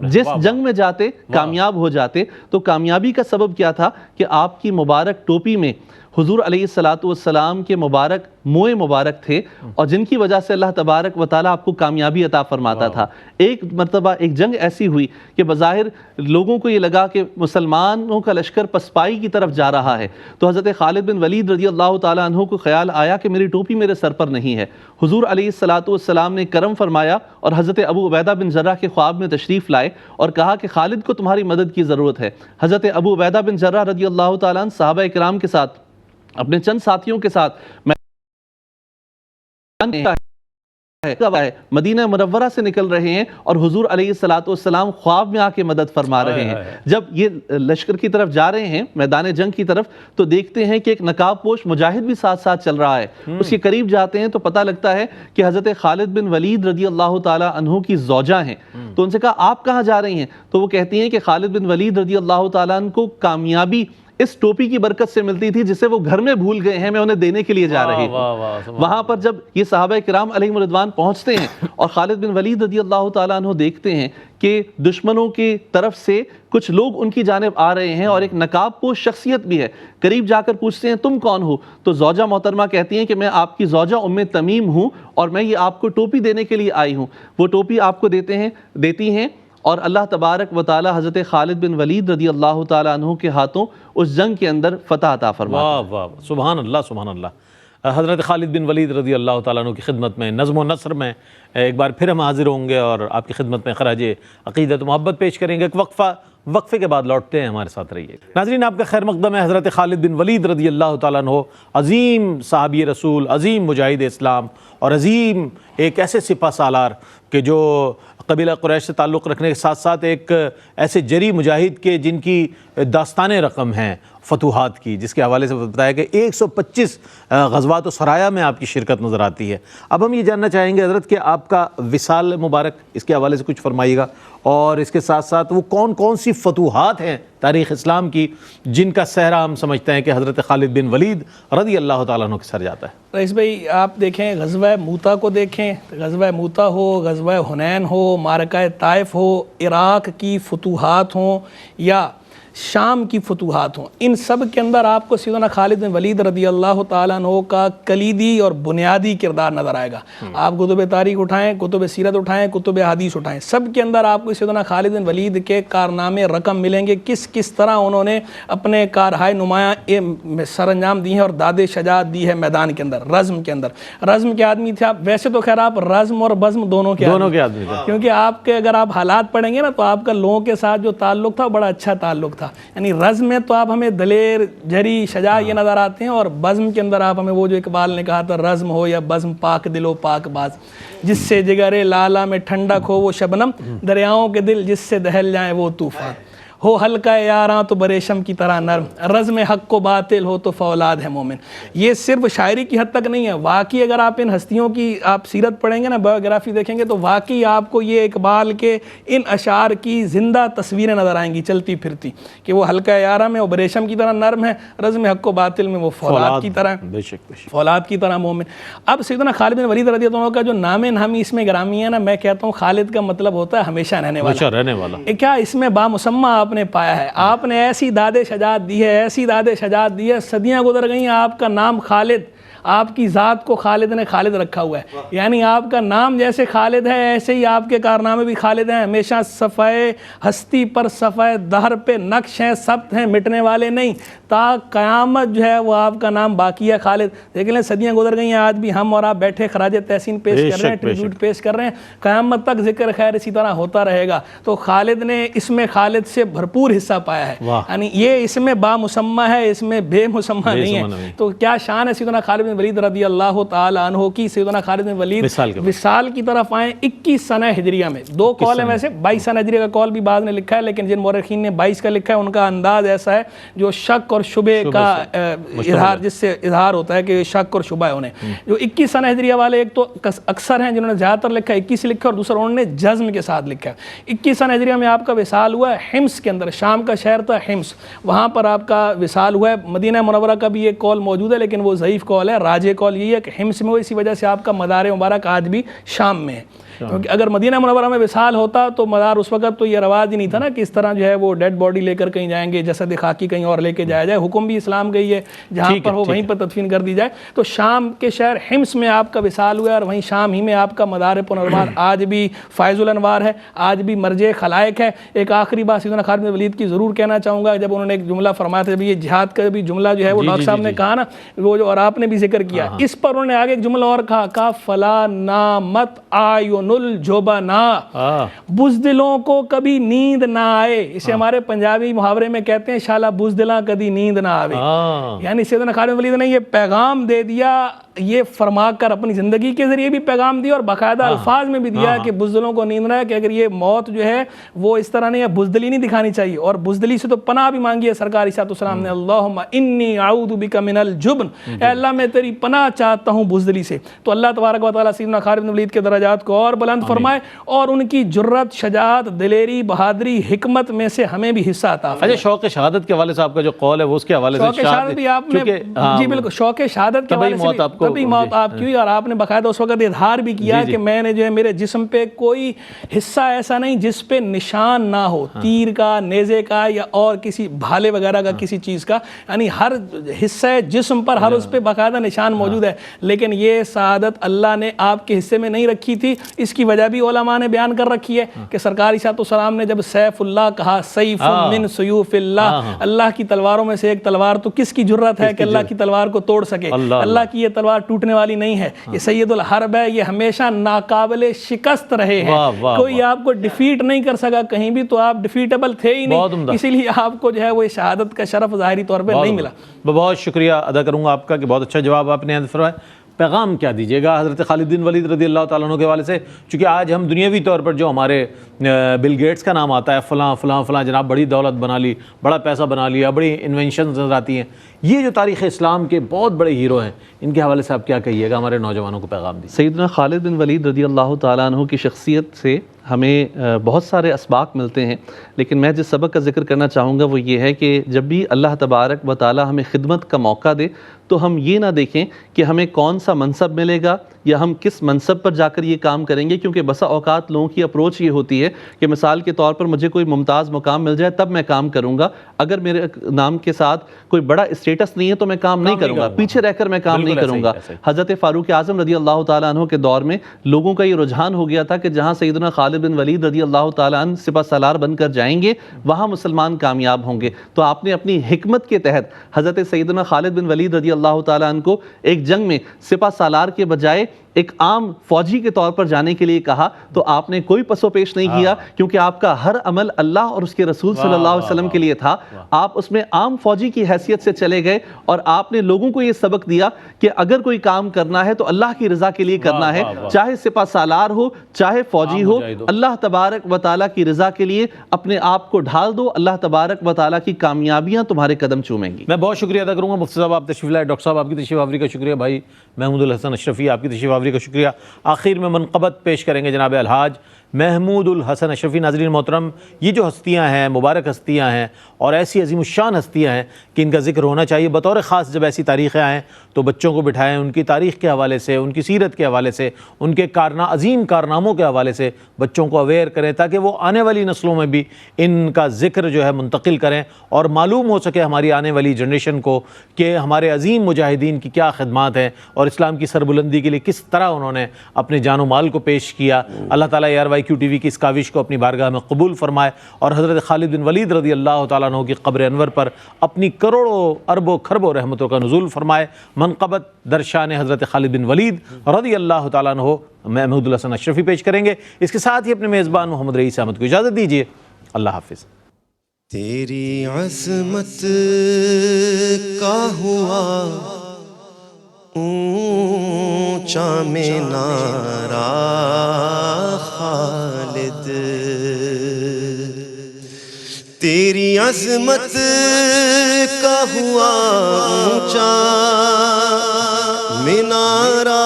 جس جنگ میں جاتے کامیاب ہو جاتے، تو کامیابی کا سبب کیا تھا کہ آپ کی مبارک ٹوپی میں حضور علیہ الصلوۃ والسلام کے مبارک موئے مبارک تھے، اور جن کی وجہ سے اللہ تبارک و تعالیٰ آپ کو کامیابی عطا فرماتا تھا۔ ایک مرتبہ ایک جنگ ایسی ہوئی کہ بظاہر لوگوں کو یہ لگا کہ مسلمانوں کا لشکر پسپائی کی طرف جا رہا ہے، تو حضرت خالد بن ولید رضی اللہ تعالیٰ عنہ کو خیال آیا کہ میری ٹوپی میرے سر پر نہیں ہے۔ حضور علیہ الصلوۃ والسلام نے کرم فرمایا اور حضرت ابو عبیدہ بن جرح کے خواب میں تشریف لائے اور کہا کہ خالد کو تمہاری مدد کی ضرورت ہے۔ حضرت ابو عبیدہ بن جرح رضی اللہ تعالیٰ عنہ صحابہ کرام کے ساتھ، اپنے چند ساتھیوں کے ساتھ مدینہ منورہ سے نکل رہے ہیں، اور حضور علیہ الصلوۃ والسلام خواب میں آ کے مدد فرما رہے ہیں۔ جب یہ لشکر کی طرف جا رہے ہیں، میدان جنگ کی طرف، تو دیکھتے ہیں کہ ایک نقاب پوش مجاہد بھی ساتھ ساتھ چل رہا ہے۔ اس کے قریب جاتے ہیں تو پتہ لگتا ہے کہ حضرت خالد بن ولید رضی اللہ تعالیٰ عنہ کی زوجہ ہیں۔ تو ان سے کہا آپ کہاں جا رہی ہیں؟ تو وہ کہتی ہیں کہ خالد بن ولید رضی اللہ تعالیٰ عنہ کو کامیابی اس ٹوپی کی برکت سے ملتی تھی جسے وہ گھر میں بھول گئے ہیں، میں انہیں دینے کے لیے جا رہی ہوں۔ وہاں پر جب یہ صحابہ کرام علیہم رضوان پہنچتے ہیں اور خالد بن ولید رضی اللہ تعالیٰ عنہ دیکھتے ہیں کہ دشمنوں کی طرف سے کچھ لوگ ان کی جانب آ رہے ہیں اور ایک نقاب پوش شخصیت بھی ہے، قریب جا کر پوچھتے ہیں تم کون ہو؟ تو زوجہ محترمہ کہتی ہیں کہ میں آپ کی زوجہ ام تمیم ہوں اور میں یہ آپ کو ٹوپی دینے کے لیے آئی ہوں۔ وہ ٹوپی آپ کو دیتی ہیں، اور اللہ تبارک و تعالی حضرت خالد بن ولید رضی اللہ تعالیٰ عنہ کے ہاتھوں اس جنگ کے اندر فتح عطا فرماتے ہیں۔ واہ واہ، سبحان اللہ سبحان اللہ۔ حضرت خالد بن ولید رضی اللہ تعالیٰ عنہ کی خدمت میں نظم و نثر میں ایک بار پھر ہم حاضر ہوں گے اور آپ کی خدمت میں خراج عقیدت و محبت پیش کریں گے۔ ایک وقفے کے بعد لوٹتے ہیں، ہمارے ساتھ رہیے۔ ناظرین، آپ کا خیر مقدم ہے۔ حضرت خالد بن ولید رضی اللہ تعالیٰ عنہ عظیم صحابی رسول، عظیم مجاہد اسلام اور عظیم ایک ایسے سپہ سالار کہ جو قبیلہ قریش سے تعلق رکھنے کے ساتھ ساتھ ایک ایسے جری مجاہد کے جن کی داستان رقم ہیں فتوحات کی، جس کے حوالے سے بتایا کہ 125 غزوات و سرایا میں آپ کی شرکت نظر آتی ہے۔ اب ہم یہ جاننا چاہیں گے حضرت کہ آپ کا وصال مبارک، اس کے حوالے سے کچھ فرمائیے گا، اور اس کے ساتھ ساتھ وہ کون کون سی فتوحات ہیں تاریخ اسلام کی جن کا صحرا ہم سمجھتے ہیں کہ حضرت خالد بن ولید رضی اللہ تعالیٰ عنہ کے سر جاتا ہے۔ رئیس بھائی، آپ دیکھیں غزوہ موتا کو دیکھیں، غزوہ موتا ہو، غزوہ حنین ہو، معرکہ طائف ہو، عراق کی فتوحات ہوں یا شام کی فتوحات ہوں، ان سب کے اندر آپ کو سیدنا خالد بن ولید رضی اللہ تعالیٰ عنہ کا کلیدی اور بنیادی کردار نظر آئے گا۔ آپ کتب تاریخ اٹھائیں، کتب سیرت اٹھائیں، کتب حدیث اٹھائیں، سب کے اندر آپ کو سیدنا خالد بن ولید کے کارنامے رقم ملیں گے، کس طرح انہوں نے اپنے کارہائے نمایاں سر انجام دی ہیں اور داد شجاعت دی ہے میدان کے اندر، رزم کے اندر۔ رزم کے آدمی تھے آپ، ویسے تو خیر آپ رزم اور بزم دونوں کے آدمی تھے، کیونکہ آپ کے اگر آپ حالات پڑھیں گے نا تو آپ کا لوگوں کے ساتھ جو تعلق تھا بڑا اچھا تعلق تھا۔ یعنی رزم میں تو آپ ہمیں دلیر، جری، شجاع یہ نظر آتے ہیں، اور بزم کے اندر آپ ہمیں وہ جو اقبال نے کہا تھا رزم ہو یا بزم، پاک دل و پاک باز، جس سے جگر لالا میں ٹھنڈک ہو وہ شبنم، دریاؤں کے دل جس سے دہل جائیں وہ طوفان۔ ہو ہلکا یاراں تو بریشم کی طرح نرم، رزم حق و باطل ہو تو فولاد ہے مومن. یہ صرف شاعری کی حد تک نہیں ہے، واقعی اگر آپ ان ہستیوں کی آپ سیرت پڑھیں گے نا، بایوگرافی دیکھیں گے تو واقعی آپ کو یہ اقبال کے ان اشعار کی زندہ تصویریں نظر آئیں گی چلتی پھرتی، کہ وہ ہلکا یاراں میں وہ بریشم کی طرح نرم ہے، رزم حق و باطل میں وہ فولاد کی طرح، بے شک فولاد کی طرح مومن. اب سیدنا خالد بن ولید رضی اللہ عنہ کا جو نام نامی اس میں گرامی ہے نا، میں کہتا ہوں خالد کا مطلب ہوتا ہے ہمیشہ رہنے والا. ہمیشہ رہنے والا. کیا اس میں بامسمہ آپ نے پایا ہے، آپ نے ایسی داد شجاعت دی ہے، ایسی داد شجاعت دی ہے، صدیاں گزر گئی ہیں، آپ کا نام خالد، آپ کی ذات کو خالد نے خالد رکھا ہوا ہے. یعنی آپ کا نام جیسے خالد ہے ایسے ہی آپ کے کارنامے بھی خالد ہیں. ہمیشہ صفحہ ہستی پر صفحہ دہر پہ نقش ہیں، ثبت ہیں، مٹنے والے نہیں، تا قیامت جو ہے وہ آپ کا نام باقی ہے خالد. دیکھ لیں صدیاں گزر گئی ہیں، آج بھی ہم اور آپ بیٹھے خراج تحسین پیش کر رہے ہیں، ٹریبیوٹ پیش کر رہے ہیں، قیامت تک ذکر خیر اسی طرح ہوتا رہے گا. تو خالد نے اس میں خالد سے بھرپور حصہ پایا ہے. یعنی یہ اس میں بامسمہ ہے، اس میں بے مسمہ نہیں ہے. تو کیا شان ہے سیدنا خالد بن ولید رضی اللہ تعالیٰ عنہ کی. سیدنا خالد بن ولید وصال کی طرف آئیں 21 سنہ ہجریہ میں. دو قول ہیں ویسے، 22 سنہ ہجریہ کا قول بھی بعض نے لکھا ہے، لیکن جن مورخین نے 22 کا لکھا ہے ان کا انداز ایسا ہے جو شک اور شبہ کا اظہار، جس سے اظہار ہوتا ہے کہ شک اور شبہ ہے انہیں. جو 21 سنہ ہجریہ والے ایک تو اکثر ہیں جنہوں نے زیادہ تر لکھا ہے 21 لکھا، اور دوسرا انہوں نے جزم کے ساتھ لکھا ہے. 21 سنہ ہجریہ میں آپ کا وصال ہوا ہے حمص کے اندر، شام کا شہر تھا حمص، وہاں پر آپ کا وصال ہوا ہے. مدینہ منورہ کا بھی ایک قول موجود ہے لیکن وہ ضعیف قول ہے، راجح قول یہی ہے کہ حمص میں ہو، اسی وجہ سے آپ کا مدار مبارک آج بھی شام میں ہے. کیونکہ اگر مدینہ منورہ میں وصال ہوتا تو مدار اس وقت تو یہ رواج ہی نہیں تھا نا کہ اس طرح جو ہے وہ ڈیڈ باڈی لے کر کہیں جائیں گے، جسد خاکی کہیں اور لے کے جایا جائے. حکم بھی اسلام گئی ہے جہاں پر ہو وہیں پر تدفین کر دی جائے. تو شام کے شہر حمص میں آپ کا وصال ہوا ہے، اور وہیں شام ہی میں آپ کا مدار پنروار آج بھی فائز الانوار ہے، آج بھی مرجع خلائق ہے. ایک آخری بات سیدنا خالد بن ولید کی ضرور کہنا چاہوں گا. جب انہوں نے ایک جملہ فرمایا تھا، یہ جہاد کا بھی جملہ جو ہے وہ ڈاکٹر صاحب نے کہا نا، وہ جو اور آپ نے بھی ذکر کیا، اس پر انہوں نے آگے ایک جملہ اور کہا فلا نامت آیون الجبنا، بزدلوں کو کبھی نیند نہ آئے. اسے ہمارے پنجابی محاورے میں کہتے ہیں شالا بزدلاں کبھی نیند نہ آوے. یعنی سیدنا خالد بن ولید نے یہ پیغام دے دیا، یہ فرما کر اپنی زندگی کے ذریعے بھی پیغام دیا اور باقاعدہ الفاظ میں بھی دیا کہ بزدلوں کو نیند نہ آئے، کہ اگر یہ موت جو ہے وہ اس طرح نہیں ہے، بزدلی نہیں دکھانی چاہیے. اور بزدلی سے تو پناہ بھی مانگی ہے سرکار عیسیٰ علیہ السلام نے، اللہم انی اعوذ بک من الجبن، اے اللہ میں تیری پناہ چاہتا ہوں بزدلی سے. تو اللہ تبارک و تعالیٰ سیدنا خالد بن ولید کے درجات کو اور بلند فرمائے اور ان کی جرت، شجاعت، دلیری، بہادری، حکمت میں سے ہمیں بھی حصہ عطا فرمائے. اچھا، شوق شہادت کے حوالے سے آپ کا جو قول ہے وہ اس کے حوالے سے شوق شہادت بھی آپ نے، جی بالکل، شوق شہادت کے حوالے سے تبھی موت آپ کی، اور آپ نے باقاعدہ اس وقت اظہار بھی کیا کہ میں نے جو ہے میرے جسم پہ کوئی حصہ ایسا نہیں جس پہ نشان نہ ہو، تیر کا، نیزے کا، یا اور کسی بھالے وغیرہ کا کسی چیز کا. یعنی ہر حصہ جسم پر ہر اس پہ باقاعدہ نشان موجود ہے. لیکن یہ سعادت اللہ نے آپ کے حصے میں نہیں رکھی تھی. اس کی وجہ بھی علماء نے بیان کر رکھی ہے کہ سرکار عیسیٰ علیہ السلام نے جب سیف اللہ کہا، سیف من سیوف اللہ، اللہ کی تلواروں میں سے ایک تلوار، تو کس کی جرت ہے کہ اللہ کی تلوار کو توڑ سکے؟ اللہ کی یہ تلوار ٹوٹنے والی نہیں ہے، یہ سید الحرب ہے، یہ ہمیشہ ناقابل شکست رہے ہیں. کوئی آپ کو ڈیفیٹ نہیں کر سکا کہیں بھی، تو آپ ڈیفیٹیبل تھے ہی نہیں، اسی لیے آپ کو جو ہے وہ شہادت کا شرف ظاہری طور پہ نہیں ملا. بہت شکریہ ادا کروں گا آپ کا کہ بہت اچھا جواب آپ نے فرمایا. پیغام کیا دیجیے گا حضرت خالد بن ولید رضی اللہ تعالیٰ عنہ کے حوالے سے؟ چونکہ آج ہم دنیاوی طور پر جو ہمارے بل گیٹس کا نام آتا ہے، فلاں فلاں فلاں جناب بڑی دولت بنا لی، بڑا پیسہ بنا لیا، بڑی انوینشنز نظر آتی ہیں، یہ جو تاریخ اسلام کے بہت بڑے ہیرو ہیں، ان کے حوالے سے آپ کیا کہیے گا؟ ہمارے نوجوانوں کو پیغام دیجیے. سیدنا خالد بن ولید رضی اللہ تعالیٰ عنہ کی شخصیت سے ہمیں بہت سارے اسباق ملتے ہیں، لیکن میں جس سبق کا ذکر کرنا چاہوں گا وہ یہ ہے کہ جب بھی اللہ تبارک و تعالیٰ ہمیں خدمت کا موقع دے تو ہم یہ نہ دیکھیں کہ ہمیں کون سا منصب ملے گا یا ہم کس منصب پر جا کر یہ کام کریں گے. کیونکہ بسا اوقات لوگوں کی اپروچ یہ ہوتی ہے کہ مثال کے طور پر مجھے کوئی ممتاز مقام مل جائے تب میں کام کروں گا، اگر میرے نام کے ساتھ کوئی بڑا اسٹیٹس نہیں ہے تو میں کام نہیں کروں گا، پیچھے رہ کر میں کام نہیں کروں گا. حضرت فاروق اعظم رضی اللہ تعالیٰ عنہ کے دور میں لوگوں کا یہ رجحان ہو گیا تھا کہ جہاں سیدنا خالد بن ولید رضی اللہ تعالیٰ عنہ سپہ سالار بن کر جائیں گے وہاں مسلمان کامیاب ہوں گے. تو آپ نے اپنی حکمت کے تحت حضرت سیدنا خالد بن ولید رضی اللہ تعالیٰ عنہ کو ایک جنگ میں سپہ سالار کے بجائے ایک عام فوجی کے طور پر جانے کے لیے کہا. تو آپ نے کوئی پس و پیش نہیں کیا، کیونکہ آپ کا ہر عمل اللہ اور اس کے رسول صلی اللہ علیہ وسلم کے لیے تھا. آپ اس میں عام فوجی کی حیثیت سے چلے گئے اور آپ نے لوگوں کو یہ سبق دیا کہ اگر کوئی کام کرنا ہے تو اللہ کی رضا کے لیے کرنا ہے، چاہے سپہ سالار ہو چاہے فوجی ہو. دو، اللہ تبارک و تعالیٰ کی رضا کے لیے اپنے آپ کو ڈھال دو، اللہ تبارک و تعالیٰ کی کامیابیاں تمہارے قدم چومیں گی۔ میں بہت شکریہ ادا کروں گا مفتی صاحب، آپ تشریف لائے، ڈاکٹر صاحب آپ کی تشریف آوری کا شکریہ، بھائی محمود الحسن اشرفی آپ کی تشریف آوری کا شکریہ۔ آخر میں منقبت پیش کریں گے جناب الحاج محمود الحسن اشرفی۔ ناظرین محترم، یہ جو ہستیاں ہیں، مبارک ہستیاں ہیں اور ایسی عظیم الشان ہستیاں ہیں کہ ان کا ذکر ہونا چاہیے۔ بطور خاص جب ایسی تاریخیں آئیں تو بچوں کو بٹھائیں، ان کی تاریخ کے حوالے سے، ان کی سیرت کے حوالے سے، ان کے عظیم کارناموں کے حوالے سے بچوں کو اویئر کریں، تاکہ وہ آنے والی نسلوں میں بھی ان کا ذکر جو ہے منتقل کریں اور معلوم ہو سکے ہماری آنے والی جنریشن کو کہ ہمارے عظیم مجاہدین کی کیا خدمات ہیں اور اسلام کی سربلندی کے لیے کس طرح انہوں نے اپنے جان و مال کو پیش کیا۔ اللہ تعالیٰ ARYQ TV کی اس کاوش کو اپنی بارگاہ میں قبول فرمائے اور حضرت خالد بن ولید رضی اللہ تعالیٰ عنہ کی قبر انور پر اپنی کروڑوں اربوں کھربوں رحمتوں کا نزول فرمائے۔ منقبت درشان حضرت خالد بن ولید رضی اللہ تعالیٰ عنہ محمود الحسن اشرفی پیش کریں گے۔ اس کے ساتھ ہی اپنے میزبان محمد رئیس احمد کو اجازت دیجیے، اللہ حافظ۔ تیری عظمت کا ہوا اونچا مینارہ خالد، تیری عظمت کا ہوا اونچا مینارہ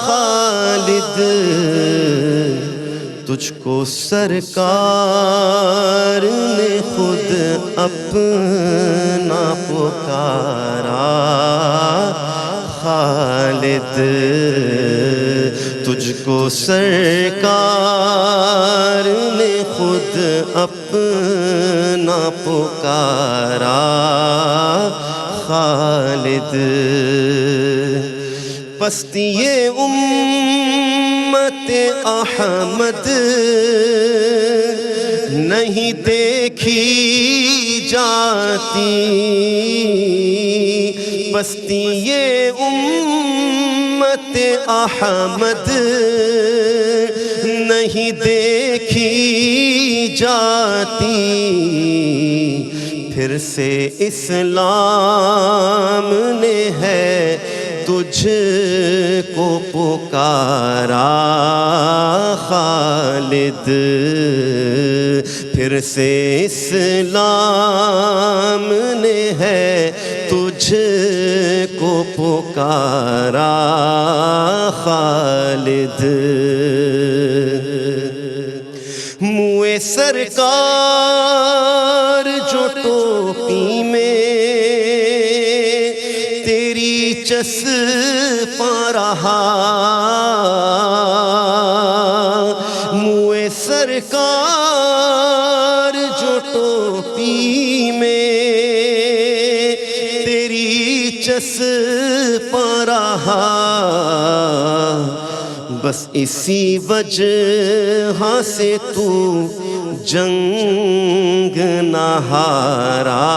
خالد، تجھ کو سرکار نے خود اپنا پکارا خالد، تجھ کو سرکار نے خود اپنا پکارا خالد، پستی امت احمد نہیں دیکھی جاتی، پستی امت احمد نہیں دیکھی جاتی، پھر سے اسلام نے ہے تجھ کو پکارا خالد، پھر سے اسلام نے ہے تجھ کو پکارا خالد، منہ سرکار جو ٹوپی میں تیری چسپاں رہا، منہ سرکار جو ٹوپی میں تیری چسپاں رہا، بس اسی وجہ سے تو جنگ نہ ہارا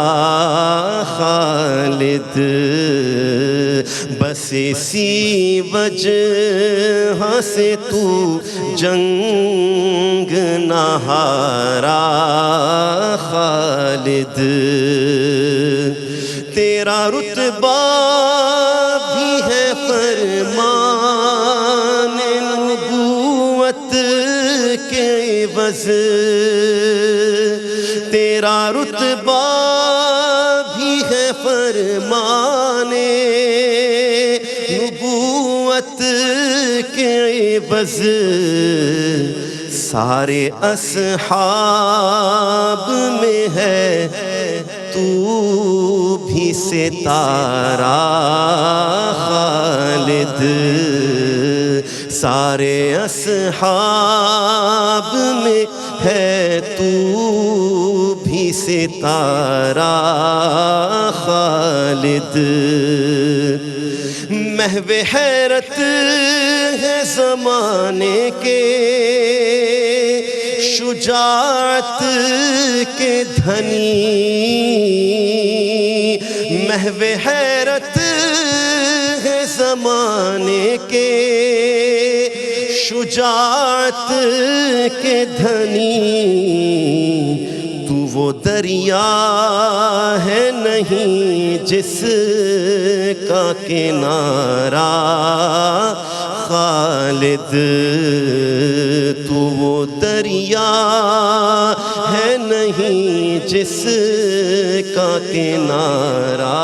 خالد، بس اسی وجہ سے تو جنگ نہ ہارا خالد، تیرا رتبہ بھی ہے فرمان نبوت کے عوض، تیرا رتبہ بھی ہے فرمان نبوت کے عوض، سارے اصحاب میں ہے تو بھی ستارہ خالد، سارے اصحاب میں ہے تو بھی ستارہ خالد، محو حیرت ہے زمانے کے شجاعت کے دھنی، محو حیرت ہے زمانے کے شجاعت کے دھنی، تو وہ دریا ہے نہیں جس کا کنارہ خالد، تو وہ جس کا کنارہ